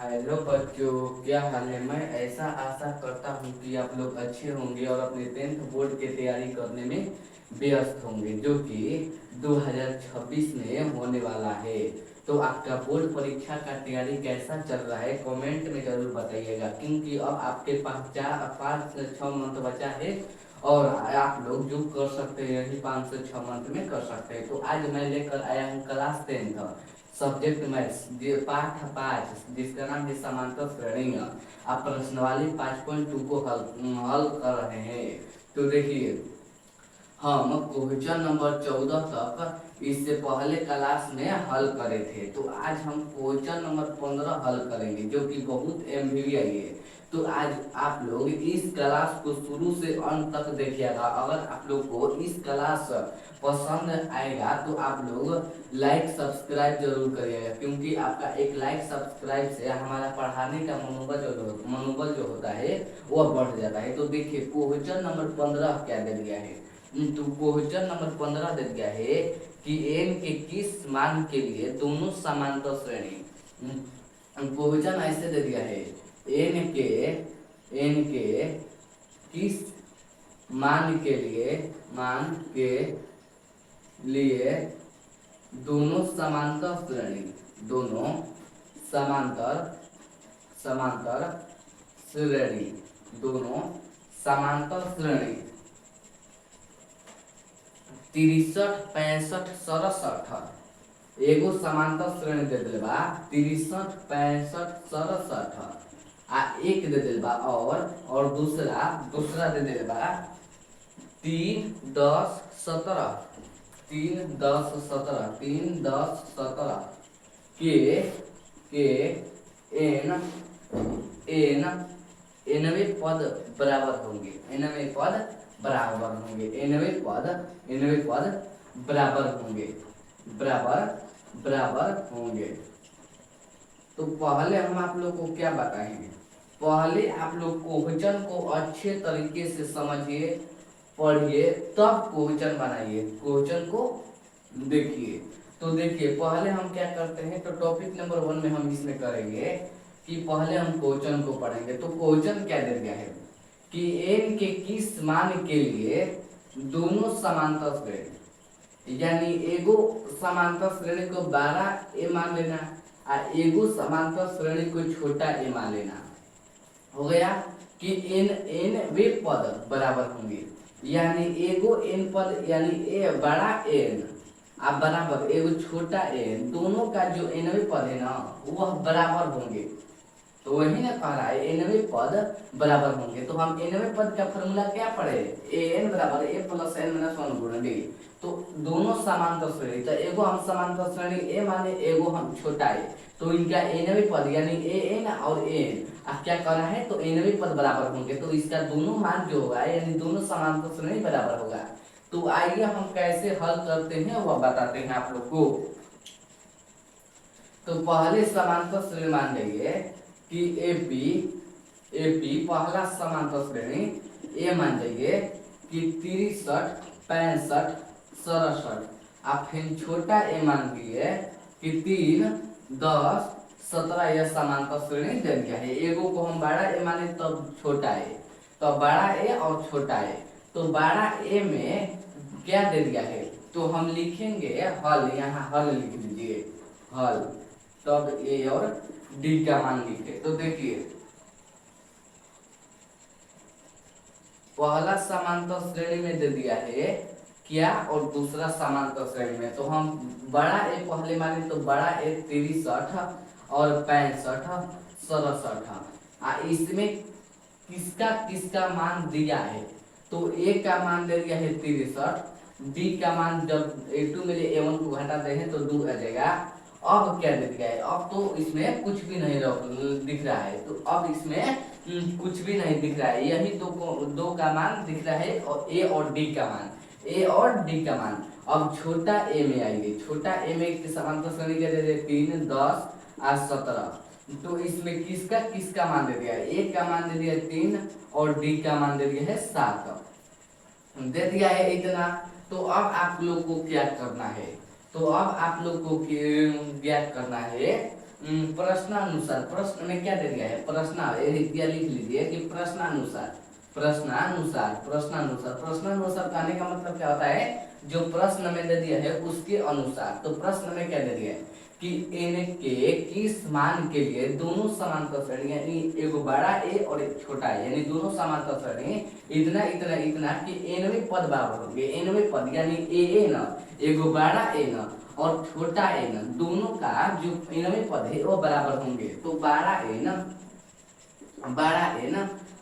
Hello बच्चों, क्या हाल है। मैं ऐसा आशा करता हूँ कि आप लोग अच्छे होंगे और अपने 10th बोर्ड की तैयारी करने में व्यस्त होंगे, जो कि 2026 में होने वाला है। तो आपका बोर्ड परीक्षा का तैयारी कैसा चल रहा है कमेंट में जरूर बताइएगा, क्योंकि अब आपके पास 5 से 6 मंथ बचा है और आप लोग जो कर सकते हैं यही 5 से 6 मंथ में कर सकते हैं। तो आज मैं लेकर आया हूँ क्लास 10th सब्जेक्ट मैथ्स पाठ 5, जिसका नाम है समांतर श्रेणियां। आप प्रश्नावली 5.2 को हल कर रहे हैं। तो देखिए, हम क्वेश्चन नंबर 14 तक इससे पहले क्लास में हल करे थे। तो आज हम क्वेश्चन नंबर 15 हल करेंगे, जो कि बहुत एमवीआई है। तो आज आप लोग इस क्लास को शुरू से अंत तक देखिएगा। अगर आप लोग को इस क्लास पसंद आएगा तो आप लोग लाइक सब्सक्राइब जरूर करिएगा, क्योंकि आपका एक लाइक सब्सक्राइब से हमारा पढ़ाने का मनोबल जो होता है वह बढ़ जाता है। तो देखिए, क्वेश्चन नंबर 15 क्या दे दिया है। तो क्वेश्चन नंबर 15 दे दिया है कि n के किस मान के लिए दोनों समांतर श्रेणी। क्वेश्चन ऐसे दे दिया है, n के किस मान के लिए दोनों समांतर समांतर श्रेणी दोनों समांतर श्रेणी 63, 65, 67 एगो समांतर श्रेणी दे दिल बा 63, 65, 67 आ एक दे दिल बा और दूसरा दे दिल बा 3, 10, 17 3, 10, 17 3, 10, 17 के एन एन एनवे पद बराबर होंगे। बराबर होंगे। तो पहले हम आप लोग को क्या बताएंगे। पहले आप लोग क्वेश्चन को अच्छे तरीके से समझिए, पढ़िए, तब क्वेश्चन बनाइए, क्वेश्चन को देखिए। तो देखिए, पहले हम क्या करते हैं, तो टॉपिक नंबर 1 में हम इसमें करेंगे कि पहले हम क्वेश्चन को पढ़ेंगे। तो क्वेश्चन क्या दे दिया है कि n के किस मान के लिए दोनों समांतर श्रेणी, यानी एगो समांतर श्रेणी को 12 ए मान लेना और एगो समांतर श्रेणी को छोटा ए मान लेना। हो गया कि n वे पद बराबर होंगे, यानी एगो n पद यानी ए बड़ा n आप बराबर एगो छोटा n, दोनों का जो nवे पद है ना वह बराबर होंगे। तो वही ना कह रहा है nवे पद बराबर होंगे। तो हम nवे पद का फॉर्मूला क्या पढ़े, an बराबर a प्लस n माइनस 1 गुणन d। तो दोनों समांतर श्रेणी, तो एगो हम समांतर श्रेणी a माने, एगो हम छोटा a, तो इनका nवे पद यानी an और an आप क्या कर रहा है, तो nवे पद बराबर होंगे। तो इसका दोनों मान जो होगा यानी दोनों समांतर श्रेणी बराबर होगा। तो आइए हम कैसे हल करते हैं वह बताते हैं आप लोग को। तो पहले समांतर श्रेणी मान लेंगे कि एपी पहला समांतर श्रेणी ए मान जाइए कि 63, 65, 67 आप फिर छोटा ए मान लिए कि 3, 10, 17 यह समांतर श्रेणी दे दिया है। एगो को हम बड़ा ए माने तब छोटा ए, तो बड़ा ए और छोटा ए। तो बड़ा ए में क्या दे दिया है, तो हम लिखेंगे हल, यहाँ हल लिख दीजिए हल, तब ए और डी का मान लिखे। तो देखिए, पहला समांतर श्रेणी में दे दिया है क्या और दूसरा समांतर श्रेणी में, तो हम बड़ा ए पहले माने, तो बड़ा ए 63 और 65, 67 इसमें किसका किसका मान दिया है, तो ए का मान दे दिया है 63, डी का मान जब a2 में a1 को घटा दे हैं तो 2 आ जाएगा। अब क्या दे दिया है, अब तो इसमें कुछ भी नहीं दिख रहा है, तो अब इसमें कुछ भी नहीं दिख रहा है, यही दो का मान दिख रहा है और ए और डी का मान। अब छोटा ए में आएंगे, छोटा ए में समांतर श्रेणी क्या दे दे 3, 10 और 17। तो इसमें किसका किसका मान दे दिया है, ए का मान दे दिया 3 और डी का मान दे दिया है 7 दे दिया है इतना। तो अब आप लोग को क्या करना है, तो अब आप लोग को ज्ञात करना है प्रश्नानुसार, प्रश्न में क्या दे दिया है, दिया, लिख लीजिए कि प्रश्नानुसार, प्रश्नानुसार, प्रश्नानुसार, प्रश्नानुसार कहने का मतलब क्या होता है, जो प्रश्न में दे दिया है उसके अनुसार। तो प्रश्न में क्या दे दिया है कि n के किस मान के लिए दोनों समांतर श्रेणी, यानी एक बड़ा ए और एक छोटा ए, यानी दोनों समांतर श्रेणी इतना इतना इतना कि nवें पद बराबर होंगे, nवें पद यानी ए न, एक बड़ा ए न और छोटा ए न, दोनों का जो nवें पद है वो बराबर होंगे। तो बड़ा ए न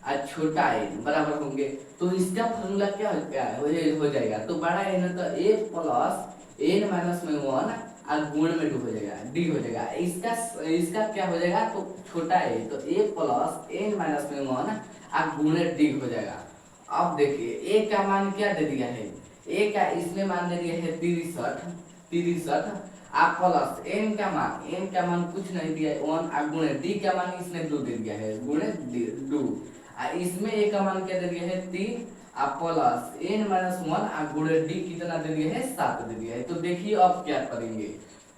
और छोटा ए बराबर होंगे। तो इसका फॉर्मूला क्या हो जाएगा, तो बड़ा ए न तो ए प्लस एन माइनस में 1 और गुण में 2 हो जाएगा, डी हो जाएगा। इसका क्या हो जाएगा, तो छोटा ए तो ए प्लस एन माइनस में 1 और गुण डी हो जाएगा। अब देखिए ए का मान क्या दे दिया है, ए का इसमें मान दे दिया है 63 आप प्लस एन का मान कुछ नहीं दिया है 1 और गुणे डी का मान इसने 2 दे दिया है, गुणे 2 और इसमें ए का मान क्या दे दिया है 3 आप प्लस एन माइनस 1 और गुणे डी कितना दे दिया है 7 दे दिया है। तो देखिए अब क्या करेंगे,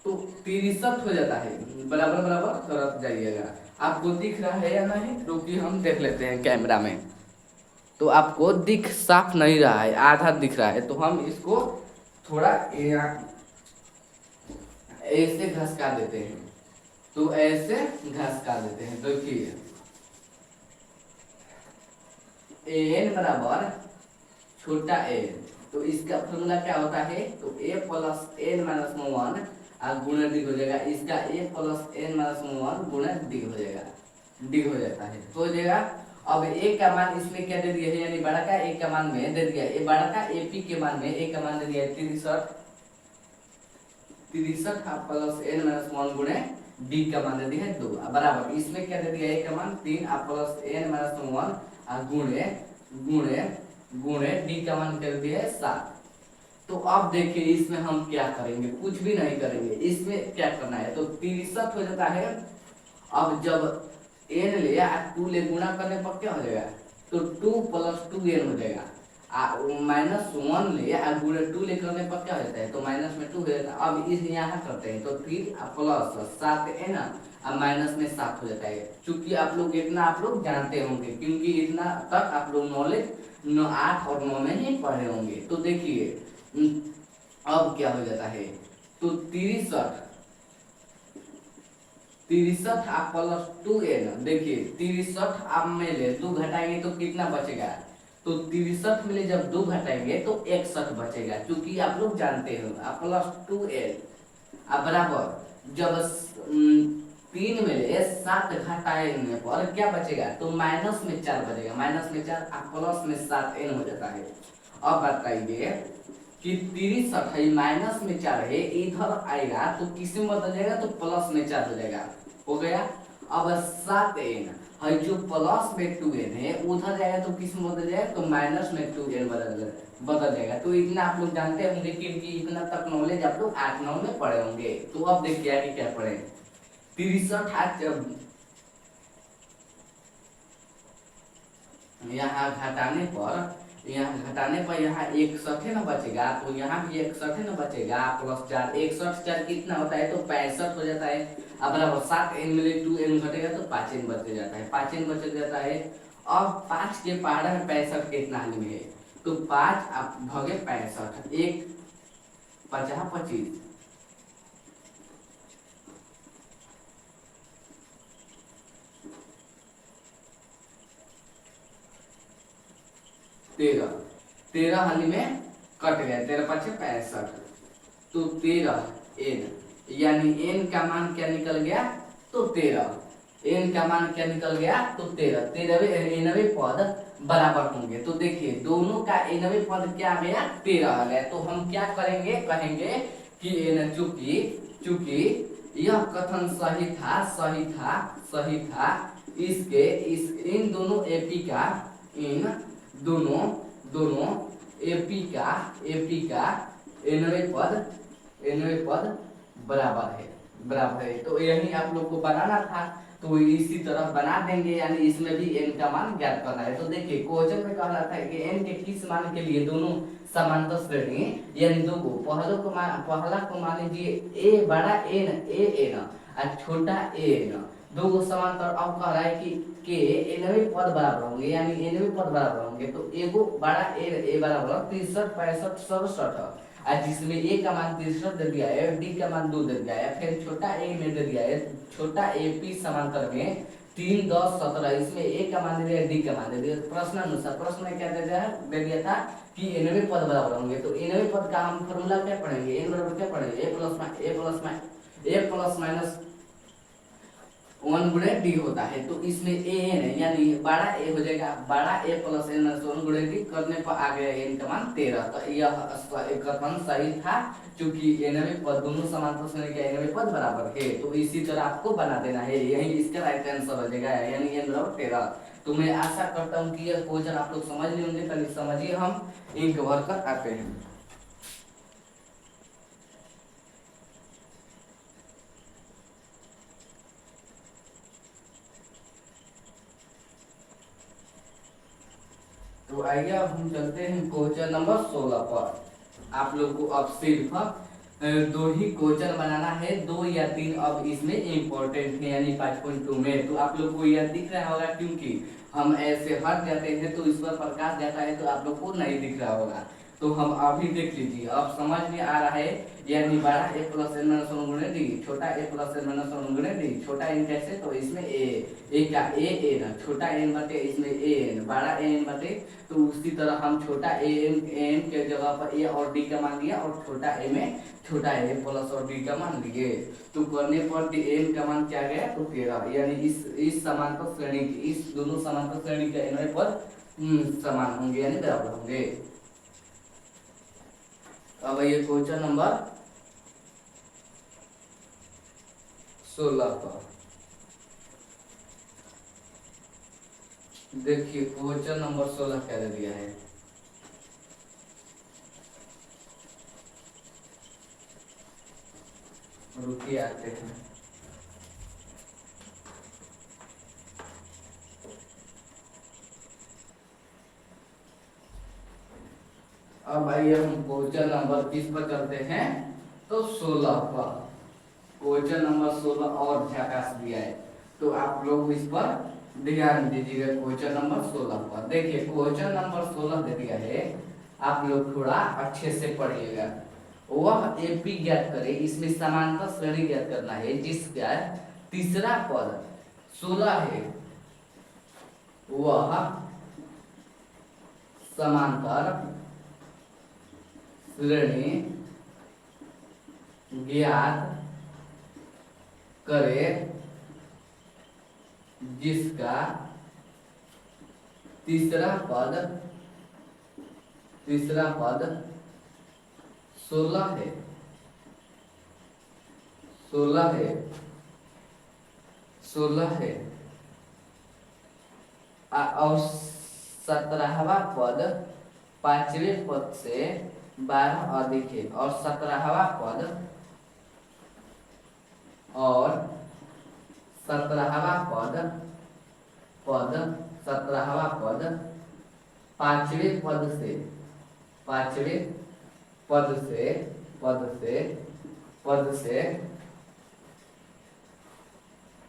तो 63 हो जाता है, बराबर बराबर रख जाइएगा। आपको दिख रहा है या नहीं, क्योंकि हम देख लेते हैं कैमरा में, तो आपको दिख साफ नहीं रहा है, आधा दिख रहा है, तो हम इसको थोड़ा ऐसे घसका देते हैं, तो ऐसे घसका देते हैं। देखिए एन बराबर छोटा ए, तो इसका फॉर्मूला क्या होता है, तो ए प्लस एन माइनस 1 और गुणा डी हो जाएगा, इसका ए प्लस एन माइनस 1 गुणा डी हो जाएगा, डी हो जाता है, तो हो जाएगा। अब ए का मान इसमें क्या दे दिया है, यानी बड़ा का ए का मान में दे दिया, ए बड़ा का एपी के मान में ए का मान दे दिया है 63 प्लस एन माइनस 1 गुणे डी का मान दे दिया है 2 बराबर, इसमें क्या दे दिया ए का मान 3 प्लस एन माइनस 1 और गुणे डी का मान कर दिया है 7। तो अब देखिए इसमें हम क्या करेंगे, कुछ भी नहीं करेंगे, इसमें क्या करना है, तो 63 हो जाता है। अब जब एन ले 2 ले गुणा करने पर क्या हो जाएगा, तो 2 प्लस 2n हो जाएगा, माइनस 1 ले और गुणे 2 ले करने पर क्या हो जाता है, तो माइनस में 2 हो जाता है। अब इस यहाँ करते हैं, तो फिर प्लस 7n और माइनस में 7 हो जाता है। चूंकि आप लोग इतना आप लोग जानते होंगे, क्योंकि इतना तक आप लोग नॉलेज 8 और 9 में ही पढ़े होंगे। तो देखिए अब क्या हो जाता है, तो 63 आप प्लस 2n, देखिए 63 आप में ले 2 घटाएंगे तो कितना बचेगा, तो 63 में ले जब 2 घटाएंगे तो 61 बचेगा, क्योंकि आप लोग जानते हो आप प्लस 2n अब बराबर जब 3 में ले 7 घटाएंगे पर क्या बचेगा, तो माइनस में 4 बचेगा, माइनस में 4 प्लस में 7n हो जाता है। अब बताइए कि 63 माइनस में 4 है, इधर आएगा तो किस में बदल जाएगा, तो प्लस में 4 हो जाएगा, हो गया। अब 7n है जो प्लस में 2n है, उधर जाएगा तो किस में बदल जाएगा, तो माइनस में 2n बदल जाएगा। तो इतना आप लोग जानते होंगे, क्योंकि इतना तक नॉलेज आप लोग 8-9 में पढ़े होंगे। तो अब देखिए आगे क्या पढ़े, 63 यहाँ घटाने पर यहाँ 61 न बचेगा, तो यहाँ भी 61 न बचेगा, प्लस 4 61 4 कितना होता है, तो 65 हो जाता है। अब बराबर 7n में 2n घटेगा तो 5n बच जाता है, 5n बच जाता है। अब 5 के पहाड़ा में 65 कितना हाल में है, तो 5 आप भगे 65, 1 50 25 13 हाली में कट गया, 13 5 65, तो 13n, यानी n का मान क्या निकल गया, तो 13, n का मान क्या निकल गया, तो 13 पद बराबर होंगे। तो देखिए दोनों का nवें पद क्या आ गया, 13 आ गया। तो हम क्या करेंगे, कहेंगे कि n चूंकि यह कथन सही था इन दोनों एपी का, इन दोनों एपी का nवें पद बराबर है। तो यही आप लोग को बनाना था, तो इसी तरह बना देंगे, यानी इसमें भी n का मान ज्ञात करना है। तो देखिए क्वेश्चन में कह रहा था कि n के किस मान के लिए दोनों समांतर श्रेणी, यानी दो को पहला को मान लीजिए a बड़ा n और छोटा एन, दो गो समांतर। अब कह रहा है कि के एनवे पद बराबर होंगे, यानी एनवे पद बराबर होंगे, तो एगो बड़ा ए बराबर 63 65 67, और जिसमें ए का मान 63 दे दिया है, डी का मान 2 दे दिया है, फिर छोटा ए में दे दिया है, छोटा ए पी समांतर में 3 10 17, इसमें ए का मान दे दिया, डी का मान दे दिया। प्रश्न अनुसार प्रश्न में क्या दे दिया था कि एनवे पद बराबर होंगे, तो एनवे पद का हम फॉर्मूला क्या पढ़ेंगे, एन बराबर क्या पढ़ेंगे, ए प्लस माइनस 1 गुणे डी होता है। तो इसमें ए एन है, यानी बड़ा ए हो जाएगा, बड़ा ए प्लस एन माइनस 1 गुणे डी, करने पर आ गया एन का मान 13। तो यह कथन सही था, क्योंकि एनवे पद दोनों समांतर श्रेणी के एनवे पद बराबर है। तो इसी तरह आपको बना देना है, यही इसका राइट आंसर हो जाएगा, यानी एन बराबर 13। तो मैं आशा करता हूँ कि यह क्वेश्चन आप लोग समझ लिए होंगे। पहले समझिए, हम इंक भर कर आते हैं। तो आइए अब हम चलते हैं क्वेश्चन नंबर 16 पर। आप लोग को अब सिर्फ दो ही क्वेश्चन बनाना है, 2 या 3 अब इसमें इम्पोर्टेंट है, यानी 5.2 में। तो आप लोग को यह दिख रहा होगा, क्योंकि हम ऐसे हट जाते हैं तो इस पर प्रकाश जाता है, तो आप लोग को नहीं दिख रहा होगा। तो हम अभी देख लीजिए, अब समझ में आ रहा है, यानी बड़ा ए प्लस एन माइनस 1 गुणे डी, छोटा ए प्लस एन माइनस 1 गुणे डी। छोटा एन कैसे, तो इसमें ए का ए एन, छोटा एन बटे इसमें ए एन, बड़ा एन बटे। तो उसी तरह हम छोटा एन के जगह पर ए और डी का मान लिया, और छोटा ए में छोटा ए प्लस और डी का मान लिए। तो करने पर एन का मान क्या गया, तो 13, यानी इस समांतर श्रेणी की, इस दोनों समांतर श्रेणी के एनवे पद समान होंगे, यानी बराबर होंगे। अब ये क्वेश्चन नंबर 16 पर देखिए, क्वेश्चन नंबर 16 क्या दे दिया है। रुकिए आते हैं। अब आइए हम क्वेश्चन नंबर 20 पर चलते हैं। तो 16 पर क्वेश्चन नंबर 16 और झकास दिया है, तो आप लोग इस पर ध्यान दीजिएगा। क्वेश्चन नंबर 16 पर देखिए, क्वेश्चन नंबर 16 दे दिया है, आप लोग थोड़ा अच्छे से पढ़िएगा। वह एपी ज्ञात करे, इसमें समांतर श्रेणी ज्ञात करना है, जिसका तीसरा पद 16 है, वह समांतर श्रेणी ज्ञात करे, जिसका तीसरा पद 16 है, 16 है, और 17वां पद 5वें पद से 12 अधिक है, और 17वां पद 17वां पद 5वें पद से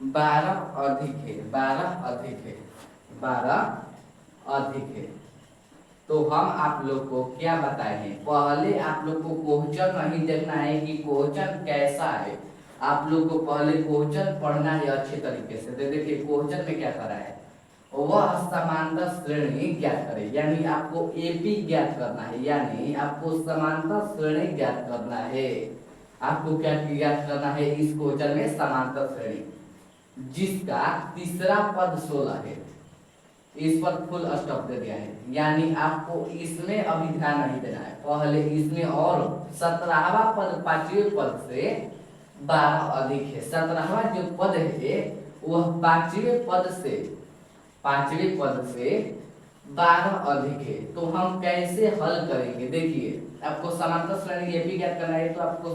12 अधिक है, 12 अधिक है। तो हम आप लोग को क्या बताए हैं, पहले आप लोग को क्वेश्चन नहीं देखना है कि क्वेश्चन कैसा है, आप लोग को पहले क्वेश्चन पढ़ना है अच्छे तरीके से। तो देखिए क्वेश्चन में क्या कर रहा है, वह समांतर श्रेणी ज्ञात करे, यानी आपको एपी ज्ञात करना है, यानी आपको समांतर श्रेणी ज्ञात करना है। आपको क्या ज्ञात करना है इस क्वेश्चन में, समांतर श्रेणी, जिसका तीसरा पद 16 है। इस पर फुल स्टॉप दे दिया है, यानी आपको इसमें अभी ध्यान नहीं देना है, पहले इसमें। और 17वां पद 5वें पद से 12 अधिक है। 17वां जो पद है वह 5वें पद से 12 अधिक है। तो हम कैसे हल करेंगे, देखिए आपको समांतर श्रेणी एपी ज्ञात करना है, तो आपको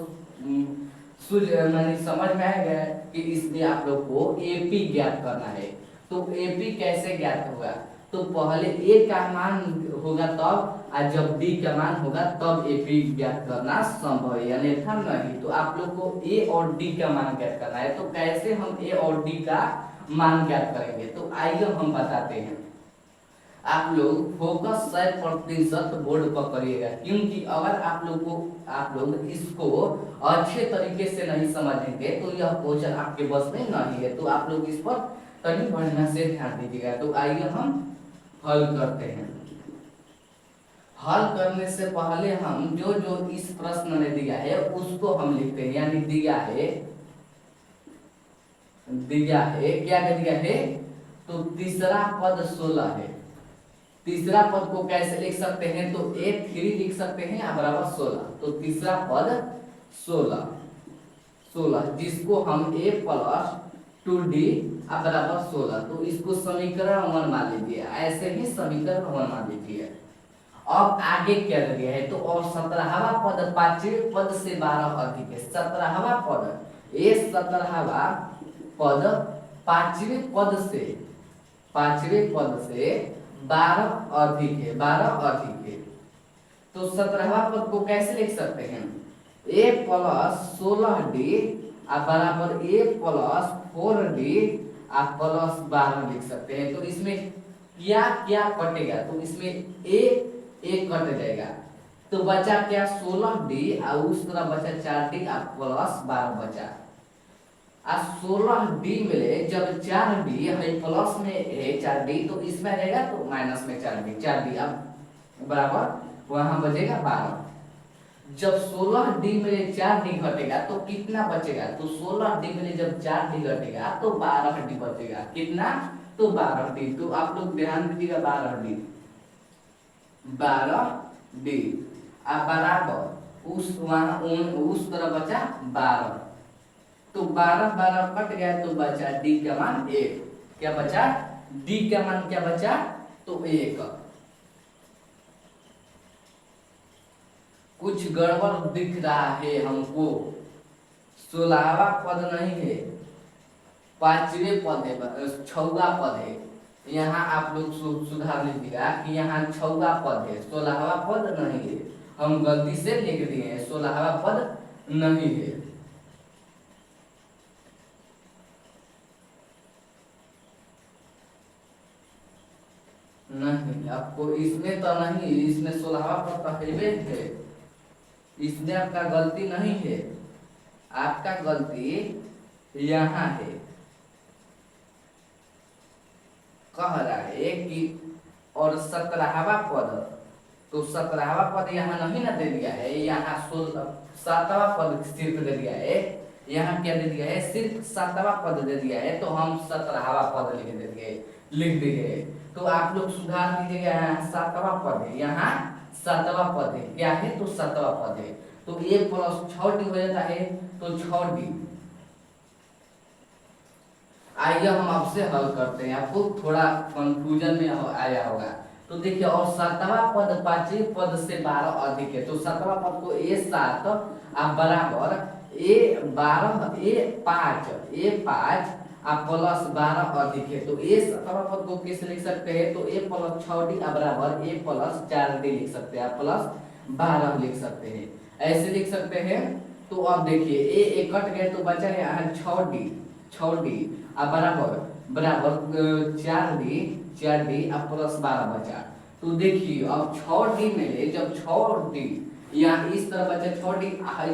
समझ में आएगा कि इसमें आप लोग को एपी ज्ञात करना है। तो एपी कैसे ज्ञात होगा, तो पहले ए का मान होगा तब, और जब डी का मान होगा तब ए पी ज्ञात करना संभव है, अन्यथा नहीं। तो आप लोग को ए और डी का मान ज्ञात करना है। तो कैसे हम ए और डी का मान ज्ञात करेंगे, तो आइए हम बताते हैं। आप लोग फोकस 100% बोर्ड पर करिएगा, क्योंकि अगर आप लोग इसको अच्छे तरीके से नहीं समझेंगे तो यह क्वेश्चन आपके बस में नहीं है। तो आप लोग इस पर तनी बढ़िया से ध्यान दीजिएगा। तो आइए हम हल करते हैं। हल करने से पहले हम जो जो इस प्रश्न में दिया है उसको हम लिखते हैं। यानी दिया है क्या दिया है, तो तीसरा पद 16 है। तीसरा पद को कैसे लिख सकते हैं, तो A3 लिख सकते हैं बराबर 16। तो तीसरा पद 16 जिसको हम A प्लस 2D बराबर 16, तो इसको समीकरण 1 मान लीजिए। ऐसे ही समीकरण 1 मान लीजिए। अब आगे क्या दिया है, तो और 17वां पद 5वें पद से 12 अधिक है। 17वां पद ये 17वां पद 5वें पद से 12 अधिक है, 12 अधिक है। तो 17वां पद को कैसे लिख सकते हैं, a प्लस 16d बराबर a प्लस 4d प्लस 12 लिख सकते हैं। तो इसमें क्या क्या कटेगा, तो इसमें a कट जाएगा, तो बचा क्या 16d और उस तरह बचा 4d प्लस 12 बचा। 16d में जब 4d है प्लस में है 4d, तो इसमें रहेगा तो माइनस में 4d अब बराबर वहां बचेगा 12। जब 16d में 4d घटेगा तो कितना बचेगा, तो 16d में जब 4d घटेगा तो 12d बचेगा। कितना, तो 12d। तो आप लोग ध्यान दीजिएगा 12d बराबर उस तरह बचा 12। तो 12 कट गया तो बचा डी का मान 1। क्या बचा, डी का मान क्या बचा, तो 1। कुछ गड़बड़ दिख रहा है हमको। 16वां पद नहीं है, 5वें पद है, 6वां पद है। यहाँ आप लोग सुधार लीजिएगा कि यहाँ 6वां पद है, 16वां पद नहीं है। हम गलती से लिख दिए हैं, 16वां पद नहीं है। नहीं, आपको इसमें तो नहीं, इसमें 16वां पद पहले है, इसमें आपका गलती नहीं है। आपका गलती यहाँ है। कह रहा है कि और 17वां पद, तो 17वां पद यहाँ नहीं ना दे दिया है, यहाँ 7वां पद सिर्फ दे दिया है। यहाँ क्या दे दिया है, सिर्फ 7वां पद दे दिया है, तो हम 17वां पद लिख दिए। तो आप लोग सुधार दीजिएगा, यहाँ 7वां पद है, यहाँ 7वां पद है। क्या है, तो 7वां पद है। तो a प्लस 6d हो जाता है, तो 6d। आइए हम आपसे हल करते हैं, आपको थोड़ा कंफ्यूजन में आया होगा। तो देखिए, और 7वां पद 5वें पद से 12 अधिक है। तो 7वां पद को a7 बराबर a5 प्लस 12 अधिक है। तो a 7वां पद को कैसे लिख सकते हैं, तो a प्लस 6d बराबर a प्लस 4d लिख सकते हैं, प्लस 12 लिख सकते हैं, ऐसे लिख सकते हैं। तो अब देखिए a कट गए तो बचा है यहाँ 6d बराबर 4d प्लस 12 बचा। तो देखिए अब 6d में जब 6d यहाँ इस तरह बचा 6d,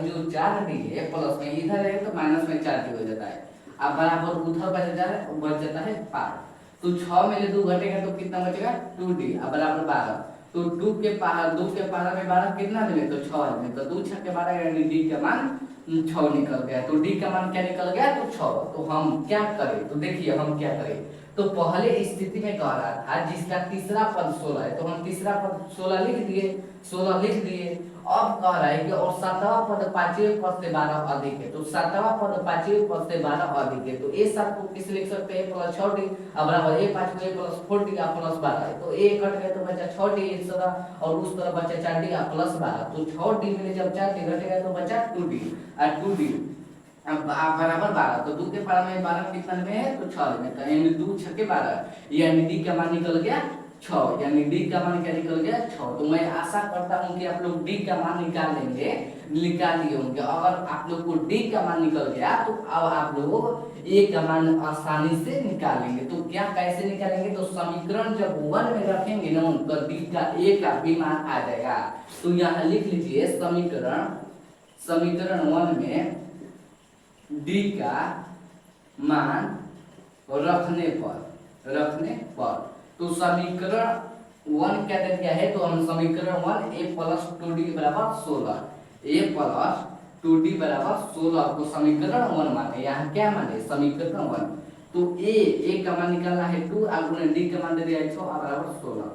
जो 4d है प्लस में इधर है तो माइनस में 4d हो जाता है। अब बराबर उधर बच जाता है 5। तो 6 में 2 घटेगा तो कितना बचेगा, 2d बराबर 12। तो 2 के पहाड़ा में 12 कितना मिले, तो 6 मिले। तो 2 6 के 12 यानी डी का मान 6 निकल गया। तो डी का मान क्या निकल गया, तो 6। तो हम क्या करें, तो देखिए हम क्या करें। तो पहले स्थिति में कह रहा था जिसका तीसरा पद 16 है, तो हम तीसरा पद 16 लिख दिए। अब कह रहा है कि और 7वां पद 5वें पद से 12 अधिक है। तो 7वां पद 5वें पद से 12 अधिक है। तो a7 को किस लिख सकते हैं, प्लस 6d बराबर a5 को प्लस 4d प्लस 12। तो a कट गया तो बचा 6d इस तरह, और उस तरह बचा 4d प्लस 12। तो 6d में जब 4d घटेगा तो बचा 2d और 2d बराबर 12। तो 2 के पावर में 12 कितना में है, तो 6 में। तो यानी 2 6 के 12 यानी डी का मान निकल गया 6, यानी डी का मान क्या निकल गया 6। तो मैं आशा करता हूं कि आप लोग डी का मान निकाल लिए होंगे। अगर आप लोग को डी का मान निकल गया तो अब आप लोग ए का मान आसानी से निकालेंगे। तो क्या कैसे निकालेंगे, तो समीकरण जब 1 में रखेंगे ना तो डी का ए का भी मान आ जाएगा। तो यहाँ लिख लीजिए समीकरण 1 में डी का मान रखने पर तो समीकरण 1 क्या दे दिया है, तो हम समीकरण 1 a प्लस 2d बराबर 16, a प्लस 2d बराबर 16 को समीकरण 1 माने। यहाँ क्या माने, समीकरण 1। तो a का मान निकालना है 2 और गुणे d का मान दे दिया है 6 बराबर 16।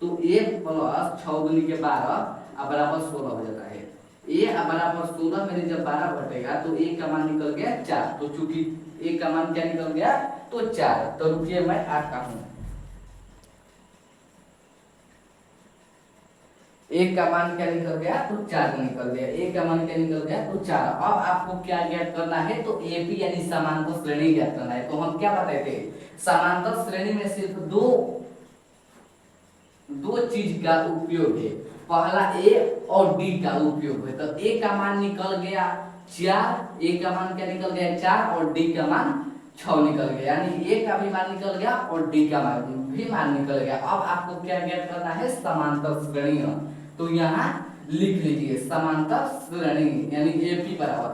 तो a प्लस 6 गुने के 12 बराबर 16 हो जाता है। a बराबर 16 में जब 12 घटेगा तो a का मान निकल गया 4। तो चूंकि a का मान क्या निकल गया, तो 4। तो रुकिए मैं आता हूं। a का मान क्या निकल गया, तो 4 निकल गया। a का मान क्या निकल गया, तो 4। अब आपको क्या ज्ञात करना है, तो AP यानी समांतर श्रेणी ज्ञात करना है। तो हम क्या बताए थे, समांतर श्रेणी में सिर्फ दो चीज का उपयोग है। पहला a और d का उपयोग है। तो a का मान निकल गया 4, a का मान क्या निकल गया 4 और d का मान 6 निकल गया। यानी a का भी मान निकल गया और d का भी मान निकल गया। अब आपको क्या ज्ञात करना है, समांतर श्रेणी। तो यहाँ लिख लीजिए समांतर श्रेणी यानी AP बराबर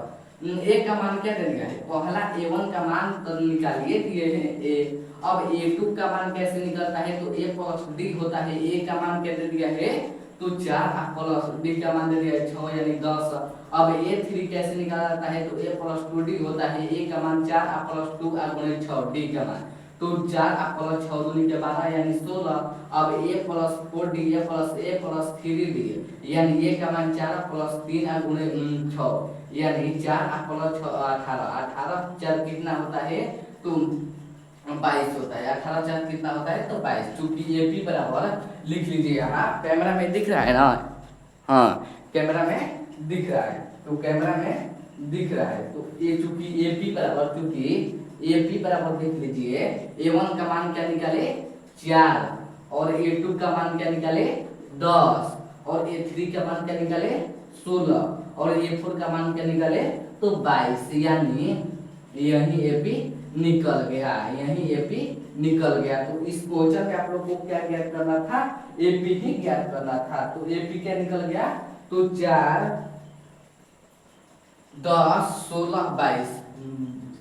a का मान क्या दे दिया है, पहला a1 का मान तो निकालिए, ये है a। अब a2 का मान कैसे निकलता है, तो a प्लस d होता है। a का मान क्या दे दिया है, तो 4 प्लस d का मान दे दिया है 6 यानी 10। अब a3 कैसे निकाला जाता है, तो a प्लस 2d होता है। a का मान 4 प्लस 2 गुणे 6 d का मान, तो 4 प्लस 6 दूनी के 12 यानी 16। अब a plus 4d a plus 3d यानी a का मान 4 प्लस 3 गुणे 6 यानी 4 प्लस 6 18 4 कितना होता है, तो 22 होता है। 18 4 कितना होता है, तो 22। चूंकि AP बराबर लिख लीजिए, यहाँ कैमरा में दिख रहा है ना, हाँ कैमरा में दिख रहा है, तो कैमरा में दिख रहा है। तो ये चूंकि AP बराबर, चूंकि AP बराबर देख लीजिए, A1 का मान क्या निकाले 4 और A2 का मान क्या निकाले 10 और A3 का मान क्या निकाले 16 और A4 का मान क्या निकाले, तो 22। यानी यही AP निकल गया, यही AP निकल गया। तो इस क्वेश्चन में आप लोग को क्या ज्ञात करना था, AP ही ज्ञात करना था। तो AP क्या निकल गया, तो 4 10 16 22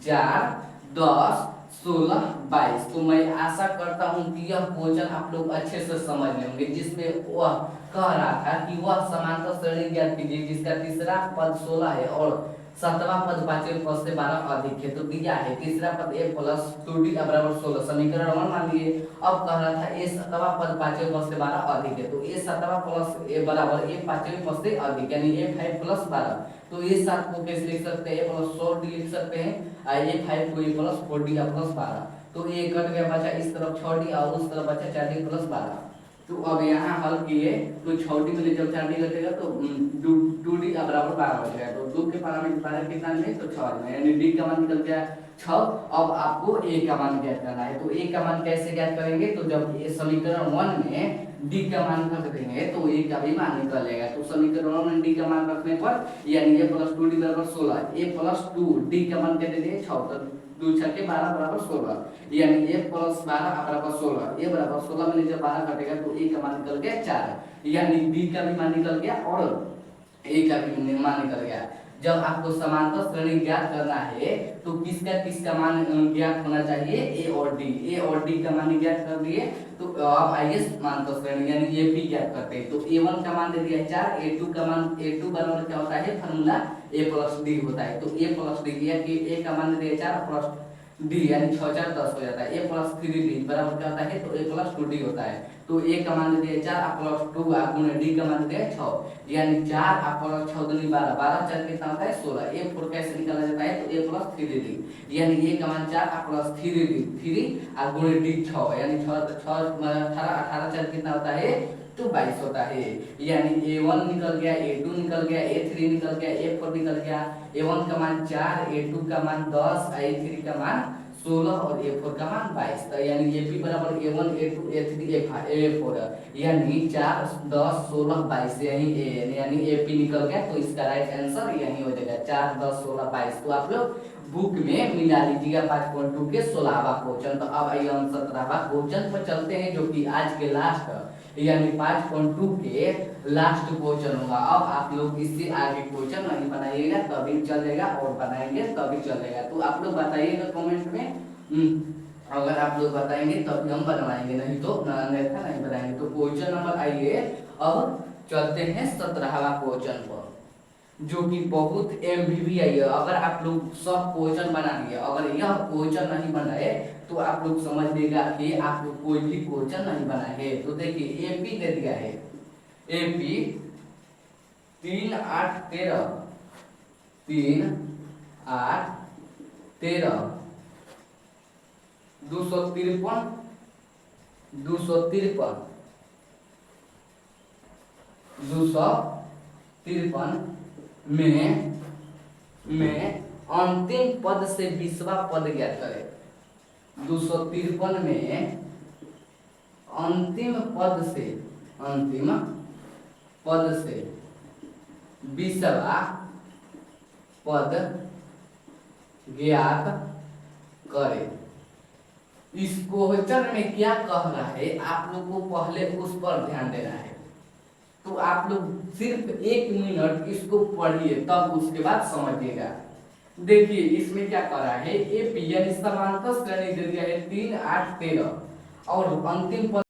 4 10 16 22। तो मैं आशा करता हूं कि यह क्वेश्चन आप लोग अच्छे से समझ लेंगे, जिसमें वह कह रहा था कि वह समांतर श्रेणी ज्ञात कीजिए जिसका तीसरा पद 16 है और सातवां पद पांचवें पद से 12 अधिक है। तो दिया है तीसरा पद a प्लस 2d बराबर 16, समीकरण 1 मान लिए। अब कह रहा था a सातवां पद पांचवें पद से 12 अधिक है, तो a सातवां प्लस a बराबर a पांचवें पद से अधिक यानी a 5 प्लस 12। तो ये 7 को कैसे लिख सकते हैं, a प्लस 4d लिख सकते हैं, a 5 को a प्लस 4d प्लस 12। तो ये कट गया, बचा इस तरफ 6d और उस तरफ बचा 4d प्लस 12। तो अब यहाँ हल किए तो 6d में जब 4d लगेगा तो 2d बराबर 12 हो जाएगा। तो 2 के 12 में 12 कितना मिले, तो 6 में, यानी d का मान निकल गया 6। अब आपको a का मान ज्ञात करना है। तो a का मान कैसे ज्ञात करेंगे, तो जब ये समीकरण 1 में d का मान रख देंगे तो a का भी मान निकलेगा। तो समीकरण 1 में d का मान रखने पर यानी a प्लस 2d बराबर 16, a प्लस 2d का मान क्या दे दिए 6, तो 2 6 के 12 बराबर 16 यानी a प्लस 12 बराबर 16। a बराबर 16 में जब 12 घटेगा तो a का मान निकल गया 4, यानी b का भी मान निकल गया और a का भी मान निकल गया। जब आपको समांतर श्रेणी ज्ञात करना है तो किसका मान ज्ञात होना चाहिए, a और d का मान ज्ञात कर दिए। तो अब आइए समांतर श्रेणी यानी AP ज्ञात करते हैं। तो a1 का मान दे दिया 4, a2 का मान, a2 बराबर क्या होता है, फार्मूला a प्लस d होता है। तो a प्लस डी यानी a का मान दे दिया 4 प्लस d यानी 6 4 10 हो जाता है। a प्लस 3d बराबर क्या होता है, तो a प्लस 2d होता है। तो a का मान दे दिया 4 प्लस 2 गुणे d का मान दे दिया 6 यानी 4 प्लस 6 दूनी 12, 12 4 कितना होता है 16। a4 कैसे निकाला जाता है, तो a प्लस 3d यानी a का मान 4 प्लस 3d 3 गुणे d 6 यानी 6 18 4 कितना होता है, तो 22 होता है। यानी a1 निकल गया, a2 निकल गया, a3 निकल गया, a4 निकल गया। a1 का मान 4, a2 का मान 10, a3 का मान 16 और A4 का मान 22, तो यानी AP बराबर A1 A2 A3 A4, यानी 4 10 16 22, यानी AP निकल गया। तो इसका राइट आंसर यही हो जाएगा 4 10 16 22। तो आप लोग बुक में मिला लीजिएगा 5.2 के 16वां क्वेश्चन। तो अब आइए हम 17वां क्वेश्चन पर चलते हैं, जो कि आज के लास्ट यानी 5.2 के लास्ट क्वेश्चन होगा। अब आप लोग इससे आगे क्वेश्चन नहीं बनाइएगा तभी चलेगा, और बनाएंगे तभी चलेगा। तो आप लोग बताइएगा कमेंट में, अगर आप लोग बताएंगे तभी हम बनवाएंगे, नहीं तो नहीं बनाएंगे। तो क्वेश्चन नंबर आइए, अब चलते हैं 17वां क्वेश्चन पर, जो कि बहुत MVV आई है। अगर आप लोग सब क्वेश्चन बना लिए, अगर यह क्वेश्चन नहीं बनाए तो आप लोग समझ लीजिएगा कि आप लोग कोई भी क्वेश्चन नहीं बनाए हैं। तो देखिए AP दे दिया है, AP 3 8 13, 3 8 13, 253 253 में अंतिम पद से 20वां पद ज्ञात करें। 253 में अंतिम पद से 20वां पद ज्ञात करें। इस क्वेश्चन में क्या कह रहा है, आप लोग को पहले उस पर ध्यान देना है। तो आप लोग सिर्फ 1 मिनट इसको पढ़िए, तब उसके बाद समझिएगा। देखिए इसमें क्या कर रहा है, AP यानी समांतर श्रेणी दे दिया है 3 8 13, और अंतिम पद